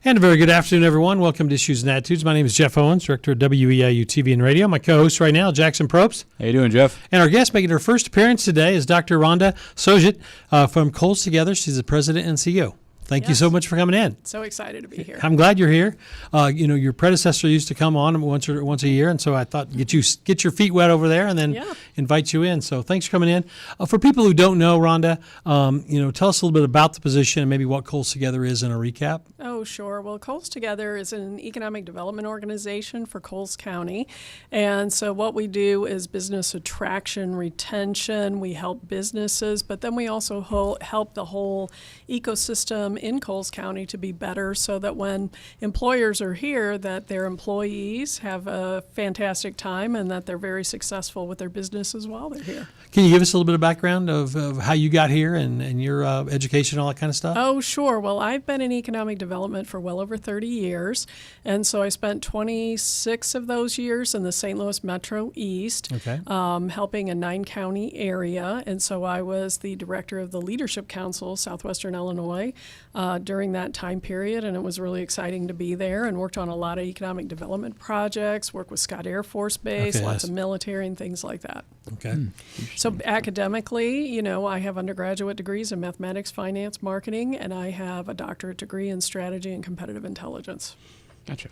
And a very good afternoon, everyone. Welcome to Issues and Attitudes. My name is Jeff Owens, Director of WEIU TV and Radio. My co-host right now, Jackson Probst. How you doing, Jeff? And our guest making her first appearance today is Dr. Ronda Sauget from Coals Together. She's the President and CEO. Thank you so much for coming in. So excited to be here. I'm glad you're here. Your predecessor used to come on once a year, and so I thought get your feet wet over there and then invite you in. So thanks for coming in. For people who don't know, Rhonda, tell us a little bit about the position and maybe what Coals Together is in a recap. Oh, sure. Well, Coals Together is an economic development organization for Coles County. And so what we do is business attraction, retention. We help businesses, but then we also help the whole ecosystem in Coles County to be better so that when employers are here, that their employees have a fantastic time and that they're very successful with their businesses while they're here. Can you give us a little bit of background of how you got here and your education and all that kind of stuff? Oh, sure. Well, I've been in economic development for well over 30 years, and so I spent 26 of those years in the St. Louis Metro East, helping a 9-county area, and so I was the director of the Leadership Council, Southwestern Illinois, during that time period, and it was really exciting to be there and worked on a lot of economic development projects, worked with Scott Air Force Base, lots of military and things like that. Okay. So academically, I have undergraduate degrees in mathematics, finance, marketing, and I have a doctorate degree in strategy and competitive intelligence. Gotcha.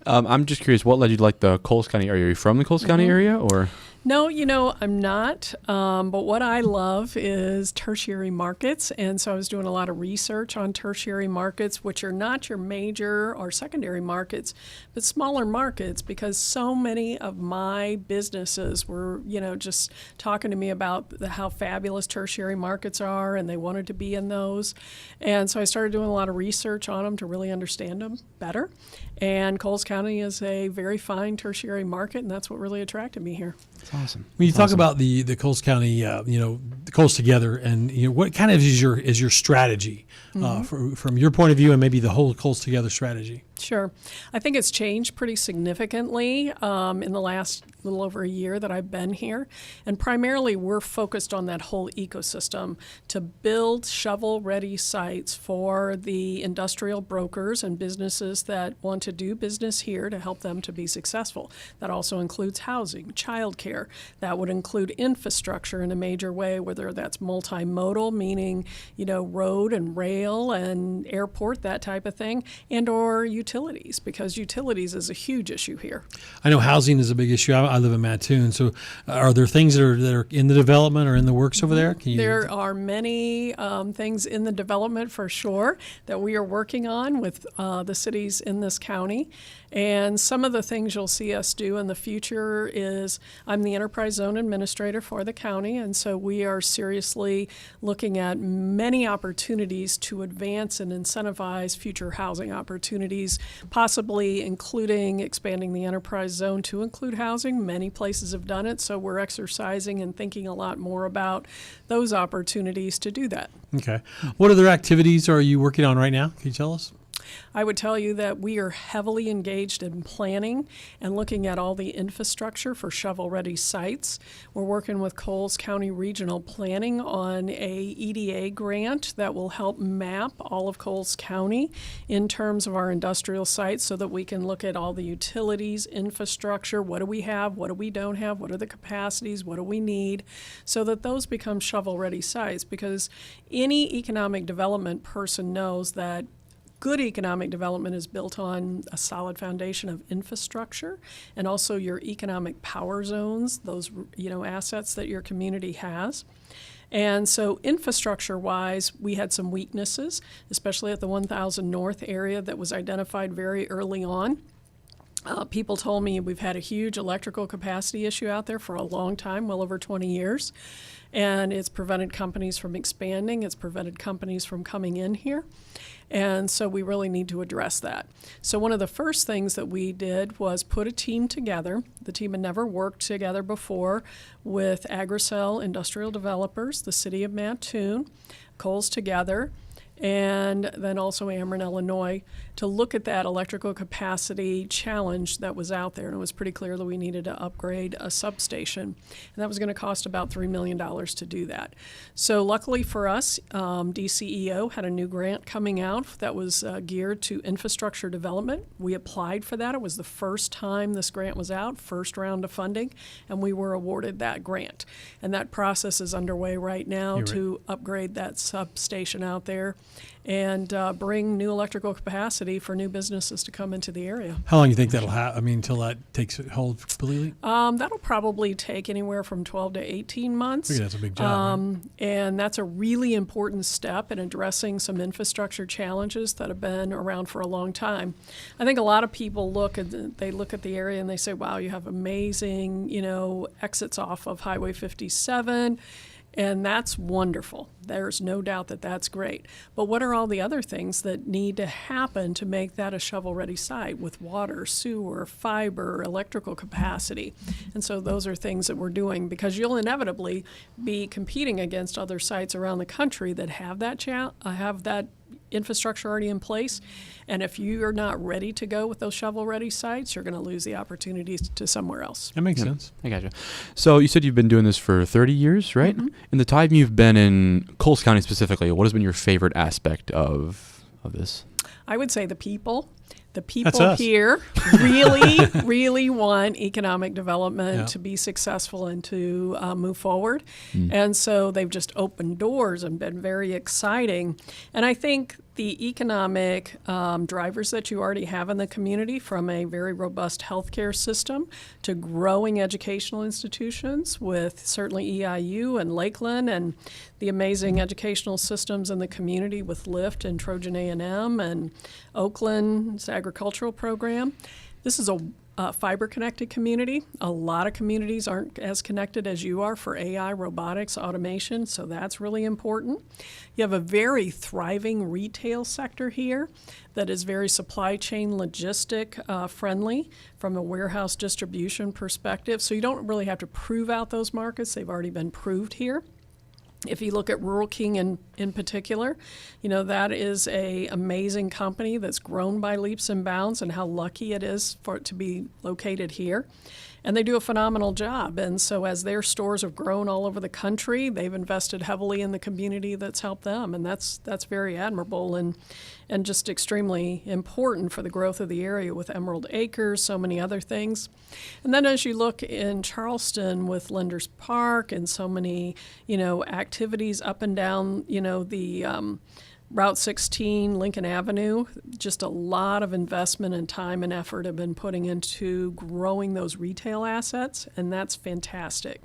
I'm just curious, what led you to like the Coles County area? Are you from the Coles County area, or? No, I'm not. But what I love is tertiary markets. And so I was doing a lot of research on tertiary markets, which are not your major or secondary markets, but smaller markets, because so many of my businesses were, just talking to me about how fabulous tertiary markets are, and they wanted to be in those. And so I started doing a lot of research on them to really understand them better. And Coles County is a very fine tertiary market, and that's what really attracted me here. That's awesome. When you talk about the Coles County, the Coals Together, and what kind of is your strategy from your point of view, and maybe the whole Coals Together strategy? Sure. I think it's changed pretty significantly in the last little over a year that I've been here. And primarily we're focused on that whole ecosystem to build shovel-ready sites for the industrial brokers and businesses that want to do business here to help them to be successful. That also includes housing, childcare. That would include infrastructure in a major way, whether that's multimodal, meaning, road and rail and airport, that type of thing, and or utilities, because utilities is a huge issue here. I know housing is a big issue. I live in Mattoon, so are there things that are in the development or in the works over there? There are many things in the development for sure that we are working on with the cities in this county. And some of the things you'll see us do in the future is I'm the enterprise zone administrator for the county, and so we are seriously looking at many opportunities to advance and incentivize future housing opportunities, possibly including expanding the enterprise zone to include housing. Many places have done it, so we're exercising and thinking a lot more about those opportunities to do that. Okay. What other activities are you working on right now? Can you tell us? I would tell you that we are heavily engaged in planning and looking at all the infrastructure for shovel-ready sites. We're working with Coles County Regional Planning on a EDA grant that will help map all of Coles County in terms of our industrial sites so that we can look at all the utilities, infrastructure, what do we have, what do we don't have, what are the capacities, what do we need, so that those become shovel-ready sites, because any economic development person knows that good economic development is built on a solid foundation of infrastructure and also your economic power zones, those assets that your community has. And so infrastructure-wise, we had some weaknesses, especially at the 1000 North area that was identified very early on. People told me we've had a huge electrical capacity issue out there for a long time, well over 20 years. And it's prevented companies from expanding. It's prevented companies from coming in here. And so we really need to address that. So one of the first things that we did was put a team together. The team had never worked together before with Agricel Industrial Developers, the City of Mattoon, Coals Together, and then also Ameren, Illinois, to look at that electrical capacity challenge that was out there. And it was pretty clear that we needed to upgrade a substation. And that was going to cost about $3 million to do that. So luckily for us, DCEO had a new grant coming out that was geared to infrastructure development. We applied for that. It was the first time this grant was out, first round of funding, and we were awarded that grant. And that process is underway right now to upgrade that substation out there and bring new electrical capacity for new businesses to come into the area. How long do you think that'll have? I mean, until that takes hold completely? That'll probably take anywhere from 12 to 18 months. I think that's a big job. Right? And that's a really important step in addressing some infrastructure challenges that have been around for a long time. I think a lot of people look at the area and they say, wow, you have amazing, exits off of Highway 57. And that's wonderful. There's no doubt that that's great. But what are all the other things that need to happen to make that a shovel-ready site with water, sewer, fiber, electrical capacity? And so those are things that we're doing because you'll inevitably be competing against other sites around the country that have that infrastructure already in place. And if you're not ready to go with those shovel-ready sites, you're going to lose the opportunities to somewhere else. That makes sense. I gotcha. So you said you've been doing this for 30 years, right? Mm-hmm. In the time you've been in Coles County specifically, what has been your favorite aspect of this? I would say the people. The people here really, really want economic development to be successful and to move forward. And so they've just opened doors and been very exciting. And I think the economic drivers that you already have in the community, from a very robust healthcare system to growing educational institutions with certainly EIU and Lakeland, and the amazing educational systems in the community with LIFT and Trojan A&M and Oakland's agricultural program. This is a fiber-connected community. A lot of communities aren't as connected as you are for AI, robotics, automation, so that's really important. You have a very thriving retail sector here that is very supply chain logistic friendly from a warehouse distribution perspective, so you don't really have to prove out those markets. They've already been proved here. If you look at Rural King in particular, that is an amazing company that's grown by leaps and bounds, and how lucky it is for it to be located here. And they do a phenomenal job. And so as their stores have grown all over the country, they've invested heavily in the community that's helped them. And that's very admirable and just extremely important for the growth of the area with Emerald Acres, so many other things. And then as you look in Charleston with Lenders Park and so many, activities up and down, the Route 16, Lincoln Avenue, just a lot of investment and time and effort have been putting into growing those retail assets, and that's fantastic.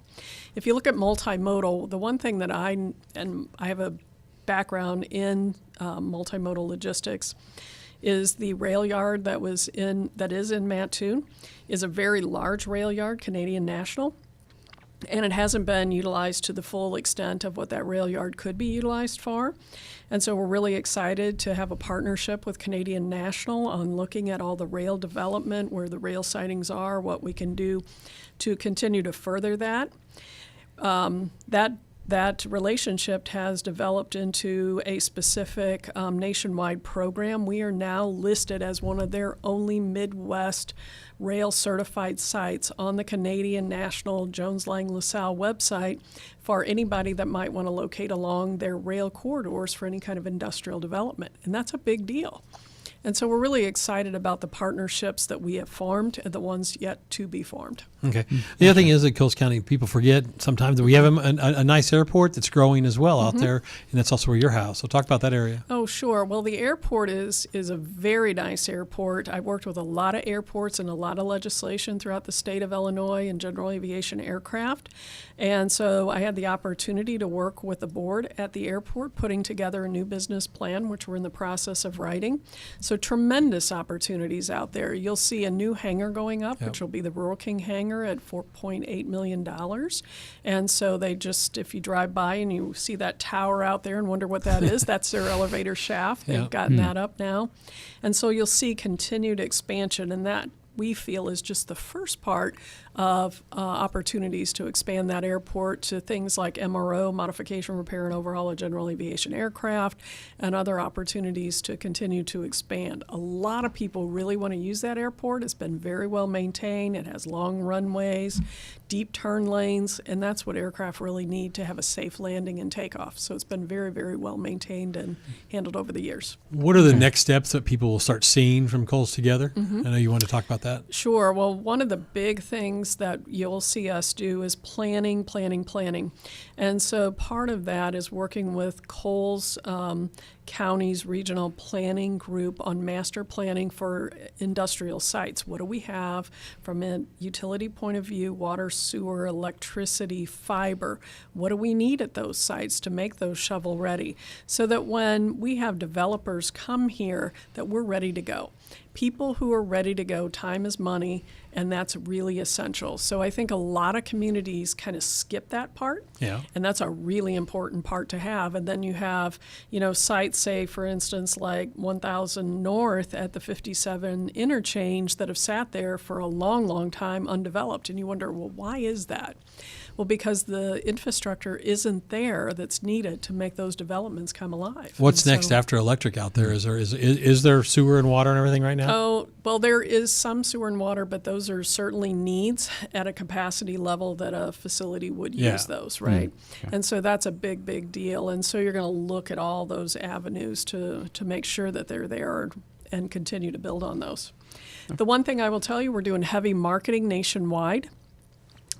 If you look at multimodal, the one thing that I have a background in multimodal logistics, is the rail yard that is in Mattoon, is a very large rail yard, Canadian National. And it hasn't been utilized to the full extent of what that rail yard could be utilized for. And so we're really excited to have a partnership with Canadian National on looking at all the rail development, where the rail sidings are, what we can do to continue to further that. That relationship has developed into a specific nationwide program. We are now listed as one of their only Midwest rail certified sites on the Canadian National Jones Lang LaSalle website for anybody that might want to locate along their rail corridors for any kind of industrial development. And that's a big deal. And so we're really excited about the partnerships that we have formed and the ones yet to be formed. Okay. The other thing is that Coles County, people forget sometimes that we have a nice airport that's growing as well out there, and that's also where your house. So talk about that area. Oh, sure. Well, the airport is a very nice airport. I've worked with a lot of airports and a lot of legislation throughout the state of Illinois and general aviation aircraft. And so I had the opportunity to work with the board at the airport, putting together a new business plan, which we're in the process of writing. So tremendous opportunities out there. You'll see a new hangar going up, which will be the Rural King hangar at $4.8 million. And so they just, if you drive by and you see that tower out there and wonder what that is, that's their elevator shaft. They've gotten that up now. And so you'll see continued expansion, and that we feel is just the first part of opportunities to expand that airport to things like MRO, modification, repair, and overhaul of general aviation aircraft, and other opportunities to continue to expand. A lot of people really want to use that airport. It's been very well maintained. It has long runways, deep turn lanes, and that's what aircraft really need to have a safe landing and takeoff. So it's been very, very well maintained and handled over the years. What are the next steps that people will start seeing from Kohl's Together? I know you want to talk about that. Sure. Well, one of the big things that you'll see us do is planning. And so part of that is working with Kohl's County's regional planning group on master planning for industrial sites. What do we have from a utility point of view, water, sewer, electricity, fiber? What do we need at those sites to make those shovel ready so that when we have developers come here that we're ready to go? People who are ready to go, time is money, and that's really essential. So I think a lot of communities kind of skip that part, and that's a really important part to have. And then you have, sites, say, for instance, like 1000 North at the 57 interchange that have sat there for a long, long time undeveloped. And you wonder, well, why is that? Well, because the infrastructure isn't there that's needed to make those developments come alive. What's next after electric out there? Is there sewer and water and everything right now? Oh, well, there is some sewer and water, but those are certainly needs at a capacity level that a facility would use those, right? And so that's a big, big deal. And so you're going to look at all those avenues to make sure that they're there and continue to build on those. The one thing I will tell you, we're doing heavy marketing nationwide.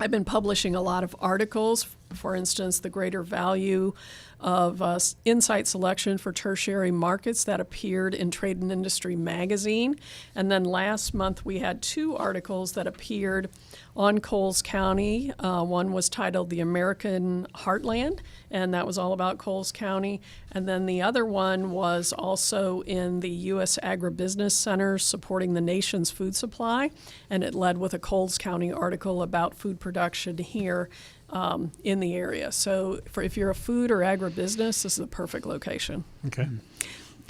I've been publishing a lot of articles, for instance, the greater value of insight selection for tertiary markets that appeared in Trade and Industry magazine. And then last month we had 2 articles that appeared on Coles County. One was titled The American Heartland, and that was all about Coles County. And then the other one was also in the U.S. Agribusiness Center supporting the nation's food supply, and it led with a Coles County article about food production here in the area. So if you're a food or agribusiness, this is the perfect location. Okay.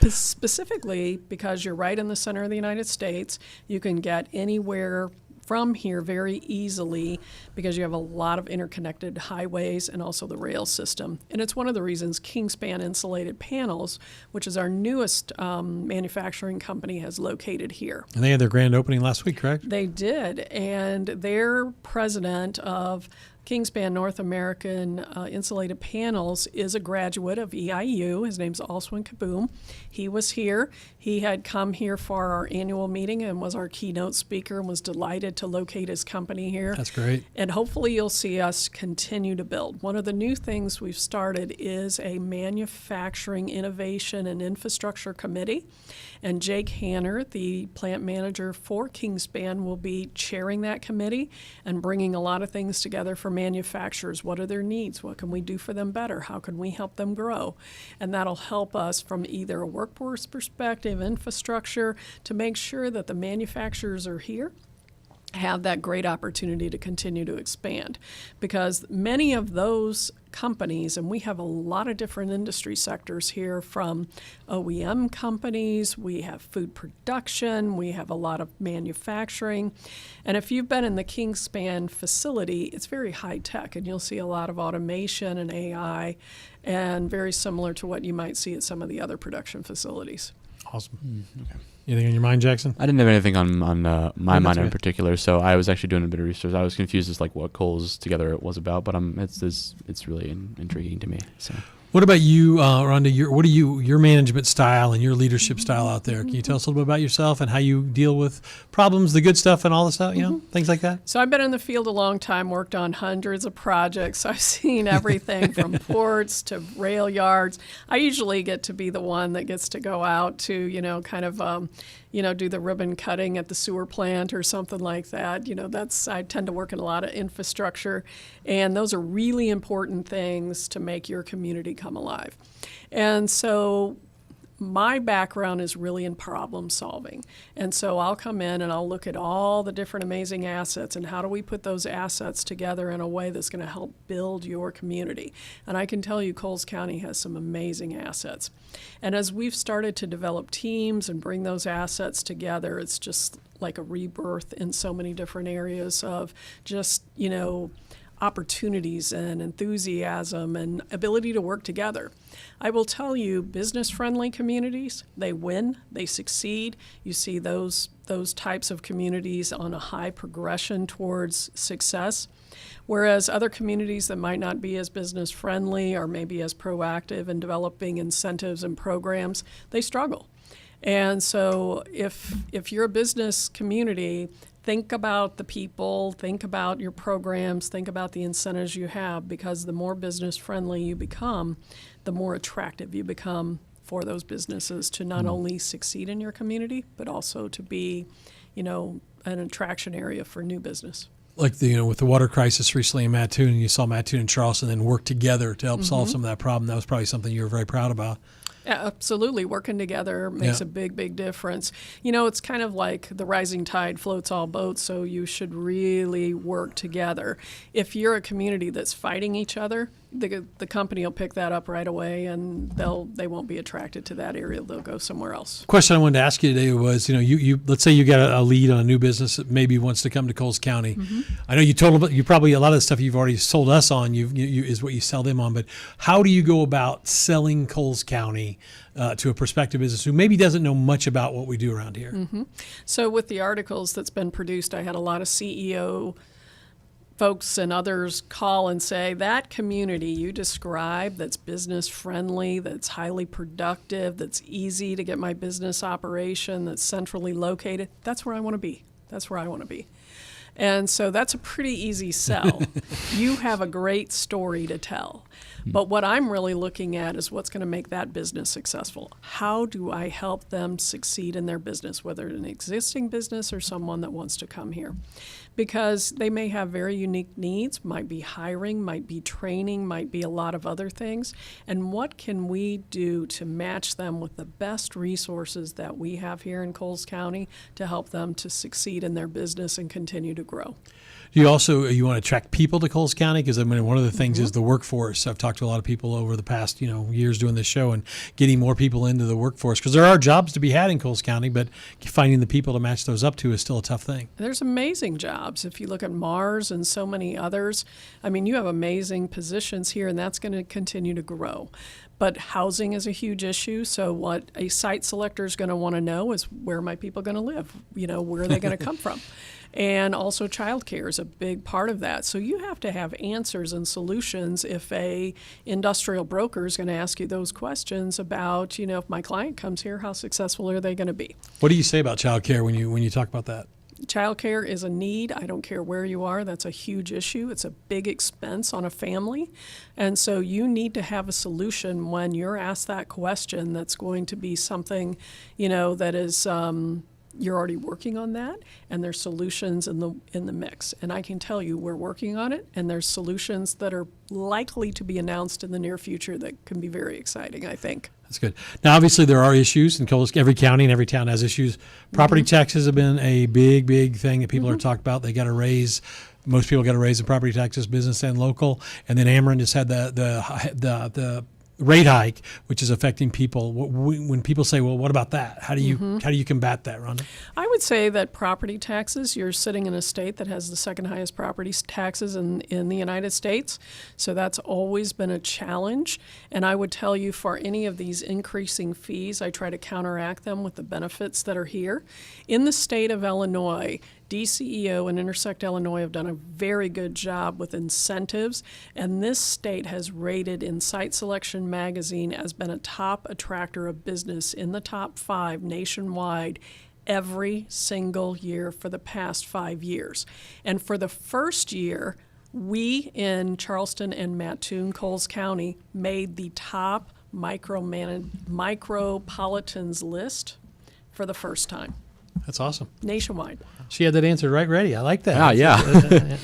Specifically because you're right in the center of the United States, you can get anywhere from here very easily because you have a lot of interconnected highways and also the rail system. And it's one of the reasons Kingspan Insulated Panels, which is our newest manufacturing company, has located here. And they had their grand opening last week, correct? They did. And their president of Kingspan North American Insulated Panels is a graduate of WEIU. His name's Alswin Kaboom. He was here. He had come here for our annual meeting and was our keynote speaker and was delighted to locate his company here. That's great. And hopefully you'll see us continue to build. One of the new things we've started is a manufacturing innovation and infrastructure committee. And Jake Hanner, the plant manager for Kingspan, will be chairing that committee and bringing a lot of things together for manufacturers. What are their needs? What can we do for them better? How can we help them grow? And that'll help us from either a workforce perspective, infrastructure, to make sure that the manufacturers are here, have that great opportunity to continue to expand. Because many of those companies, and we have a lot of different industry sectors here, from OEM companies, we have food production, we have a lot of manufacturing. And if you've been in the Kingspan facility, it's very high tech, and you'll see a lot of automation and AI, and very similar to what you might see at some of the other production facilities. Awesome. Okay. Anything on your mind, Jackson? I didn't have anything on my mind in okay. particular, so I was actually doing a bit of research. I was confused as like what Kohl's Together was about, but it's really intriguing to me. So. What about you, Rhonda? Your management style and your leadership style out there? Can you tell us a little bit about yourself and how you deal with problems, the good stuff, and all the stuff? Things like that. So I've been in the field a long time, worked on hundreds of projects. I've seen everything from ports to rail yards. I usually get to be the one that gets to go out to, do the ribbon cutting at the sewer plant or something like that. I tend to work in a lot of infrastructure, and those are really important things to make your community come alive. And so my background is really in problem solving. And so I'll come in and I'll look at all the different amazing assets and how do we put those assets together in a way that's going to help build your community. And I can tell you Coles County has some amazing assets. And as we've started to develop teams and bring those assets together, it's just like a rebirth in so many different areas of just, opportunities and enthusiasm and ability to work together. I will tell you, business-friendly communities, they win, they succeed. You see those types of communities on a high progression towards success, whereas other communities that might not be as business-friendly or maybe as proactive in developing incentives and programs, they struggle. And so if you're a business community, think about the people, think about your programs, think about the incentives you have, because the more business friendly you become, the more attractive you become for those businesses to not only succeed in your community, but also to be, an attraction area for new business. Like with the water crisis recently in Mattoon, and you saw Mattoon and Charleston then work together to help solve some of that problem. That was probably something you were very proud about. Yeah, absolutely. Working together makes a big, big difference. It's kind of like the rising tide floats all boats, so you should really work together. If you're a community that's fighting each other, the company will pick that up right away, and they won't be attracted to that area. They'll go somewhere else. Question I wanted to ask you today was, you let's say you got a lead on a new business that maybe wants to come to Coles County. I know you probably a lot of the stuff you've already sold us on. You is what you sell them on. But how do you go about selling Coles County to a prospective business who maybe doesn't know much about what we do around here? So with the articles that's been produced, I had a lot of CEO folks and others call and say, that community you describe that's business friendly, that's highly productive, that's easy to get my business operation, that's centrally located, that's where I want to be. That's where I want to be. And so that's a pretty easy sell. You have a great story to tell. But what I'm really looking at is what's going to make that business successful. How do I help them succeed in their business, whether an existing business or someone that wants to come here? Because they may have very unique needs, might be hiring, might be training, might be a lot of other things. And what can we do to match them with the best resources that we have here in Coles County to help them to succeed in their business and continue to grow? You want to attract people to Coles County? Because one of the things is the workforce. I've talked to a lot of people over the past years doing this show and getting more people into the workforce, because there are jobs to be had in Coles County, but finding the people to match those up to is still a tough thing. There's amazing jobs. If you look at Mars and so many others, you have amazing positions here, and that's going to continue to grow. But housing is a huge issue. So what a site selector is going to want to know is, where are my people going to live? Where are they going to come from? And also childcare is a big part of that. So you have to have answers and solutions if a industrial broker is going to ask you those questions about, if my client comes here, how successful are they going to be? What do you say about childcare when you talk about that? Childcare is a need. I don't care where you are. That's a huge issue. It's a big expense on a family. And so you need to have a solution when you're asked that question that's going to be something, that is you're already working on that, and there's solutions in the mix. And I can tell you we're working on it, and there's solutions that are likely to be announced in the near future that can be very exciting, I think. That's good. Now, obviously, there are issues in every county, and every town has issues. Property taxes have been a big, big thing that people are talking about. They got to raise. Most people got to raise the property taxes, business and local. And then Ameren just had the rate hike, which is affecting people. When people say, "Well, what about that?" How do you combat that, Rhonda? I would say that property taxes. You're sitting in a state that has the second highest property taxes in the United States, so that's always been a challenge. And I would tell you, for any of these increasing fees, I try to counteract them with the benefits that are here. In the state of Illinois, DCEO and Intersect Illinois have done a very good job with incentives, and this state has rated in Site Selection magazine as been a top attractor of business in the top 5 nationwide every single year for the past 5 years. And for the first year, we in Charleston and Mattoon, Coles County, made the top micropolitans list for the first time. That's awesome. Nationwide. She had that answer right ready. I like that. Yeah.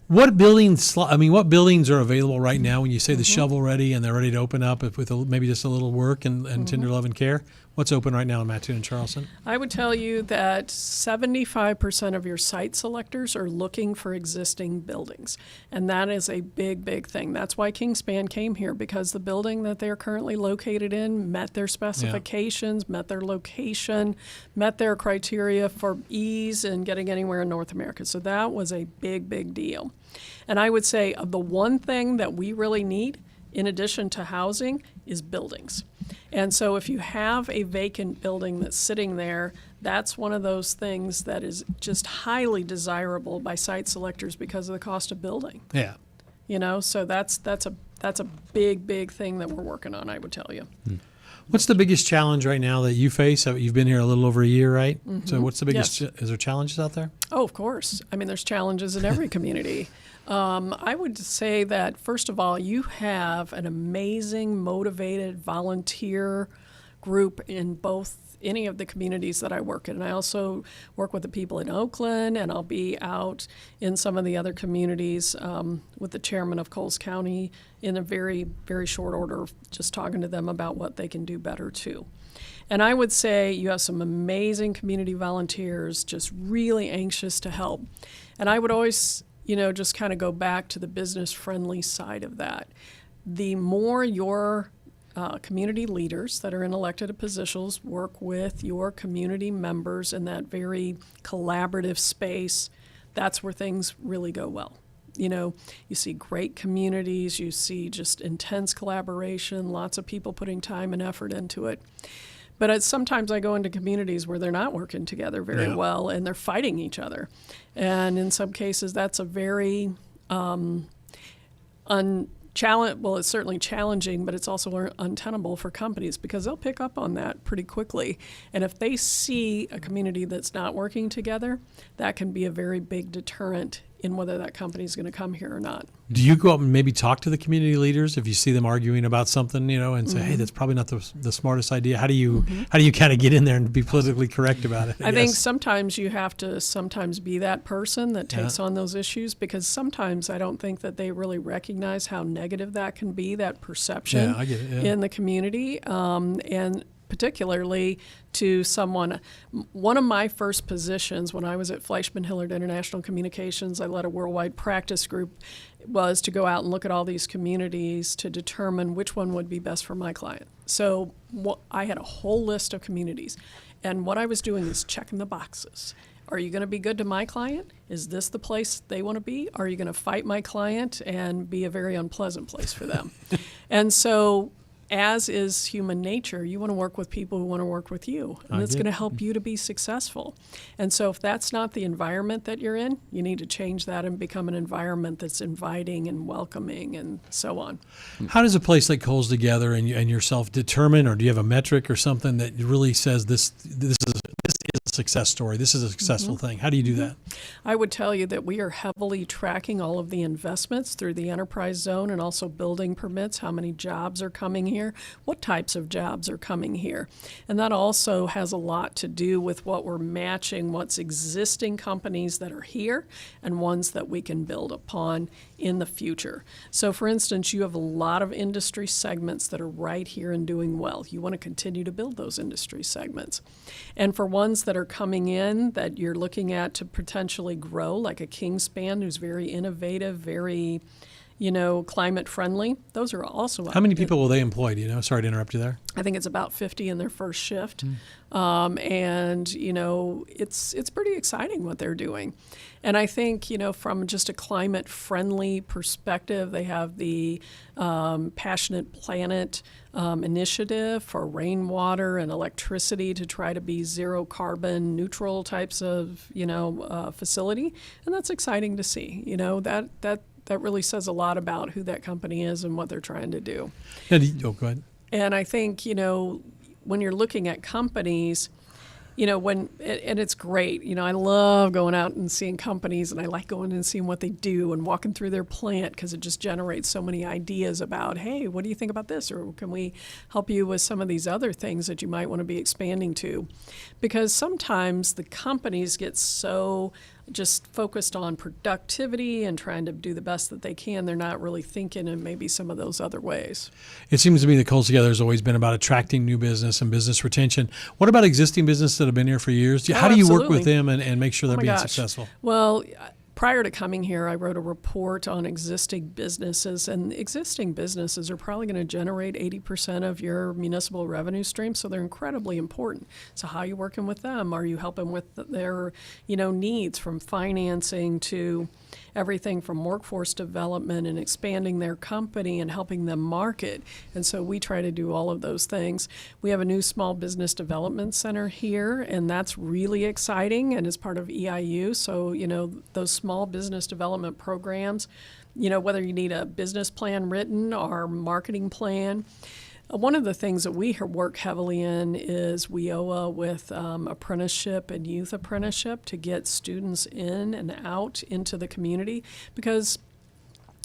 What buildings? I mean, what buildings are available right now when you say the shovel ready and they're ready to open up with maybe just a little work and tender love and care? What's open right now in Mattoon and Charleston? I would tell you that 75% of your site selectors are looking for existing buildings. And that is a big, big thing. That's why Kingspan came here, because the building that they're currently located in met their specifications, met their location, met their criteria for ease in getting anywhere in North America. So that was a big, big deal. And I would say the one thing that we really need, in addition to housing, is buildings. And so if you have a vacant building that's sitting there, that's one of those things that is just highly desirable by site selectors because of the cost of building. Yeah. So that's a big, big thing that we're working on, I would tell you. What's the biggest challenge right now that you face? You've been here a little over a year, right? So what's the biggest, is there challenges out there? Oh, of course. I mean, there's challenges in every community. I would say that, first of all, you have an amazing, motivated volunteer group in both any of the communities that I work in. And I also work with the people in Oakland, and I'll be out in some of the other communities with the chairman of Coles County in a very, very short order, just talking to them about what they can do better too. And I would say you have some amazing community volunteers just really anxious to help. And I would always just kind of go back to the business-friendly side of that. The more your community leaders that are in elected positions work with your community members in that very collaborative space, that's where things really go well. You see great communities, you see just intense collaboration, lots of people putting time and effort into it. But sometimes I go into communities where they're not working together very well, and they're fighting each other. And in some cases, that's a very it's certainly challenging, but it's also untenable for companies, because they'll pick up on that pretty quickly. And if they see a community that's not working together, that can be a very big deterrent in whether that company is going to come here or not. Do you go up and maybe talk to the community leaders if you see them arguing about something, and say, hey, that's probably not the smartest idea? How do you kind of get in there and be politically correct about it? I think sometimes you have to be that person that takes on those issues, because sometimes I don't think that they really recognize how negative that can be, that perception in the community, and particularly to someone. One of my first positions when I was at Fleischman Hillard International Communications, I led a worldwide practice group, was to go out and look at all these communities to determine which one would be best for my client. So I had a whole list of communities, and what I was doing is checking the boxes. Are you going to be good to my client? Is this the place they want to be? Are you going to fight my client and be a very unpleasant place for them? And so, as is human nature, you want to work with people who want to work with you, and it's going to help you to be successful. And so if that's not the environment that you're in, you need to change that and become an environment that's inviting and welcoming and so on. How does a place like Coles Together and yourself determine, or do you have a metric or something that really says this is a success story, this is a successful thing? How do you do that? I would tell you that we are heavily tracking all of the investments through the enterprise zone, and also building permits, how many jobs are coming here, what types of jobs are coming here. And that also has a lot to do with what we're matching, what's existing companies that are here and ones that we can build upon in the future. So for instance, you have a lot of industry segments that are right here and doing well. You want to continue to build those industry segments. And for ones that are coming in that you're looking at to potentially grow, like a Kingspan, who's very innovative, very climate friendly, those are also. How many people will they employ? Do you know? Sorry to interrupt you there. I think it's about 50 in their first shift. And it's pretty exciting what they're doing. And I think, from just a climate friendly perspective, they have the Passionate Planet initiative for rainwater and electricity to try to be zero carbon neutral types of, facility. And that's exciting to see, that really says a lot about who that company is and what they're trying to do. Go ahead. And I think, when you're looking at companies, and it's great. I love going out and seeing companies, and I like going and seeing what they do and walking through their plant, because it just generates so many ideas about, hey, what do you think about this? Or can we help you with some of these other things that you might want to be expanding to? Because sometimes the companies get so just focused on productivity and trying to do the best that they can. They're not really thinking in maybe some of those other ways. It seems to me that Coles Together has always been about attracting new business and business retention. What about existing business that have been here for years? How do you work with them and make sure they're being successful? Well, prior to coming here, I wrote a report on existing businesses, and existing businesses are probably going to generate 80% of your municipal revenue stream, so they're incredibly important. So how are you working with them? Are you helping with their, needs, from financing to everything from workforce development and expanding their company and helping them market? And so we try to do all of those things. We have a new small business development center here, and that's really exciting and is part of EIU. So, those small business development programs, whether you need a business plan written or marketing plan. One of the things that we work heavily in is WEIU with apprenticeship and youth apprenticeship to get students in and out into the community, because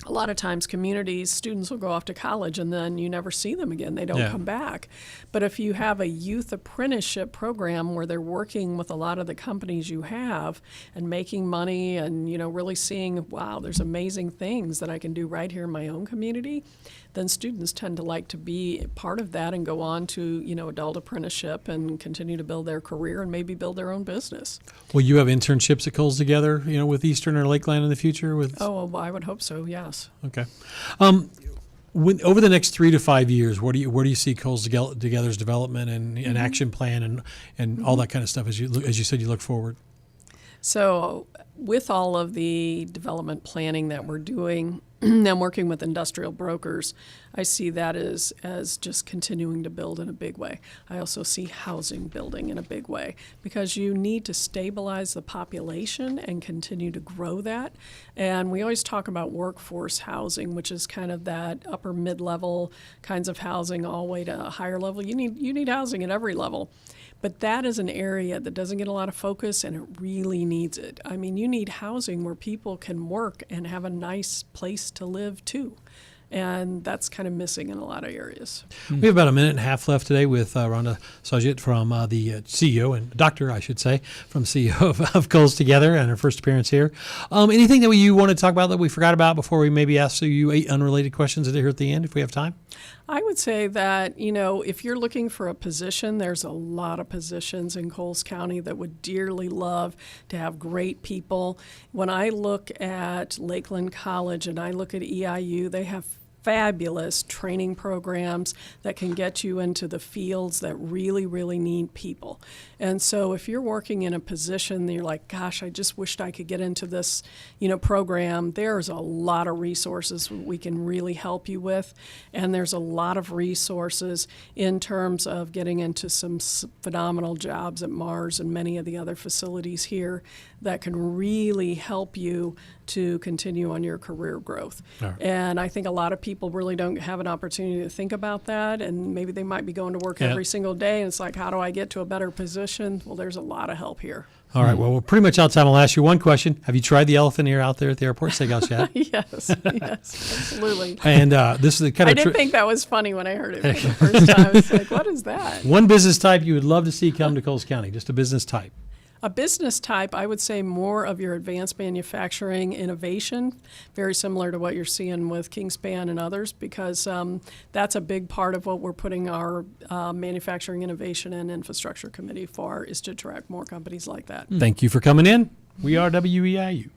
a lot of times students will go off to college and then you never see them again. They don't come back. But if you have a youth apprenticeship program where they're working with a lot of the companies you have and making money and, really seeing, wow, there's amazing things that I can do right here in my own community, then students tend to like to be part of that and go on to, adult apprenticeship and continue to build their career and maybe build their own business. Will you have internships at Coles Together, with Eastern or Lakeland in the future? Oh, well, I would hope so, yes. Okay. Over the next 3 to 5 years, where do you see Coles Together's development and action plan and all that kind of stuff as you said you look forward? So with all of the development planning that we're doing, I'm working with industrial brokers. I see that as just continuing to build in a big way. I also see housing building in a big way, because you need to stabilize the population and continue to grow that. And we always talk about workforce housing, which is kind of that upper mid-level kinds of housing all the way to a higher level. You need housing at every level. But that is an area that doesn't get a lot of focus, and it really needs it. I mean, you need housing where people can work and have a nice place to live too. And that's kind of missing in a lot of areas. We have about a minute and a half left today with Ronda Sauget from the CEO, and doctor, I should say, from CEO of Coles Together, and her first appearance here. Anything that you want to talk about that we forgot about before we maybe ask you 8 unrelated questions here at the end, if we have time? I would say that, if you're looking for a position, there's a lot of positions in Coles County that would dearly love to have great people. When I look at Lakeland College and I look at EIU, they have fabulous training programs that can get you into the fields that really, really need people. And so if you're working in a position that you're like, gosh, I just wished I could get into this, program, there's a lot of resources we can really help you with. And there's a lot of resources in terms of getting into some phenomenal jobs at Mars and many of the other facilities here that can really help you to continue on your career growth. Right. And I think a lot of people really don't have an opportunity to think about that, and maybe they might be going to work every single day, and it's like, how do I get to a better position? Well, there's a lot of help here. All right. Well, we're pretty much out of time. I'll ask you one question. Have you tried the elephant ear out there at the airport steakhouse yet? Yes, absolutely. And this is the kind of... I didn't think that was funny when I heard it for the first time. It's like, what is that? One business type you would love to see come to Coles County, just a business type. A business type, I would say more of your advanced manufacturing innovation, very similar to what you're seeing with Kingspan and others, because that's a big part of what we're putting our Manufacturing Innovation and Infrastructure Committee for, is to attract more companies like that. Thank you for coming in. We are WEIU.